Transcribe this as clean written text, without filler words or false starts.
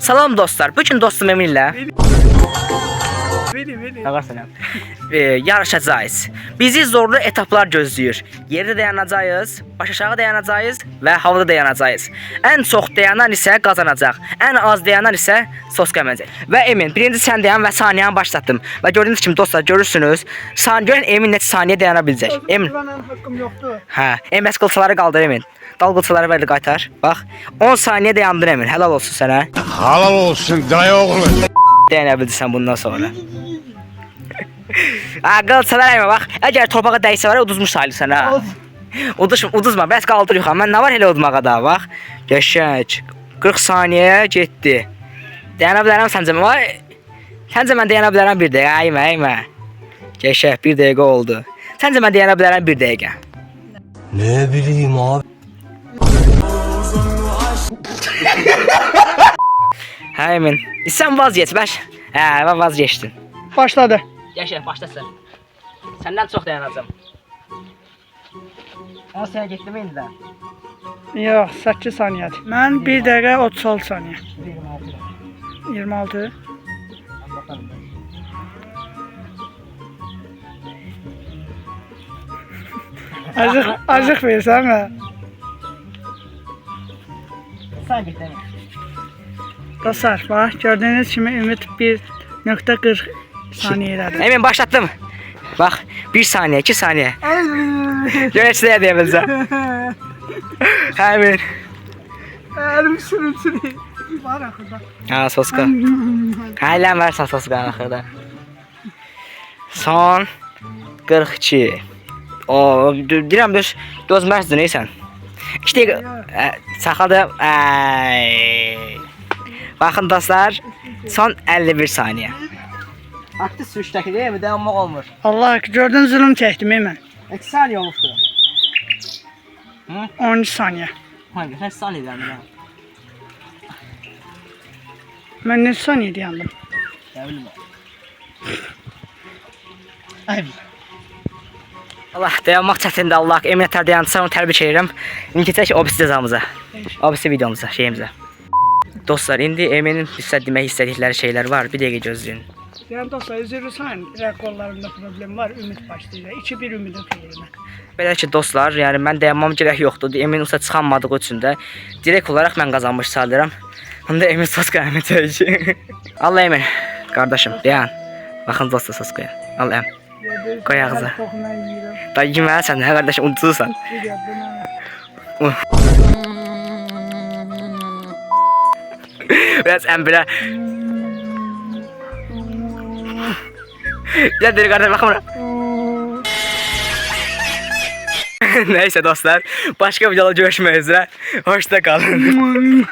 Salam dostlar. Bugün dostum Eminlə yarışacağız. Bizi zorlu etaplar gözləyir. Yerdə dayanacağız, baş aşağı dayanacağız və havada dayanacağız. Ən çox dayanan isə qazanacaq. Ən az dayanan isə sos qəməcək. Və Emin, birinci sən dayan və saniyəni başlatdım. Və gördüyünüz kimi dostlar görürsünüz. Görün Emin neçə saniyə dayana biləcək. Emin. Hakkım yoktu. Hə, Emin qılçaları qaldır Emin. Dal qılçaları belə qaytar. Bax, 10 saniyə dayandın Emin. Helal olsun sənə. Halal olsun dayı oğlu. Dayana bilirsən bundan sonra. Qılçalar Emin bax. Əgər torpağa dəysə var, uduzmuş sayılırsan ha. Uduzma, bəs qaldır yuxarı. Mən nə var elə udmağa da bax. Qəşəng. 40 saniyə getdi. Dayana bilərəm səncə mən? Səncə mən dayana bilərəm 1 dəqiqə? Əymə. Qəşəng 1 dəqiqə oldu. Səncə mən dayana bilərəm 1 dəqiqə? Ne bileyim abi. Hə Emin. Sən vazgeç bəş. Hə, mən vazgeçdim. Başladı. Yaşa, başla sən. Səndən çox dayanacağam. 10 saniyə getdi mi indi də? Yok 8 saniyedir. Ben 1 dakika 36 saniye. 26. Azık versen mi? Sən getdi mi? Dostlar bak gördüğünüz gibi Ümit 1.40 saniyelerdir. Emin başlattım. Bax, 1 saniyə, 2 saniyə. Görəçliyə deyə biləcəm. Hə Emin. Elim sürüntülü. Var axırda. Ha, soska. Hələn varsa soska axırda. Son 42. O, deyirəm bir gözməzdi neysən. 2 dəqiqə saxladım. Baxın dostlar, son 51 saniyə. Aktif sürüşdəki deyil mi? Dayanmaq olmur. Allah gördün zulüm çektim hemen. 2 saniyə olmuşdu. 13 saniye. Hangi? Kaç saniye dayandı lan? Ben ne saniyede yandım? Ne bileyim ben. Allah dayanmaq çətindir Allah. Eminətlər dayansa onu təbrik edirəm. İndi keçək obisi cəzamıza. Obisi videomuza, şeyimizə. Dostlar, indi Eminin bizə demək istədikləri şeylər var. Bir dəqiqə gözləyin. Yani dostlar üzülürsen rekorlarında problem var. Ümit başlayacak. 2-1 Ümit'in xeyrinə. Belə ki dostlar, yəni mən dayanmam gərək yoxdur. Emin usta çıxanmadığı üçün də direkt olaraq mən qazanmış sayılıram. Onda Emin sos qəməcək. Allah Emin, qardaşım, dayan. Baxın dostlar sos qoyun. Al Em. Qoy ağza. Da yeməlisən, hə qardaşım, unutursan. Biraz Em belə. Gel deli kardeş bakın buna. Neyse dostlar, başka videoda görüşmek üzere. Hoşça kalın.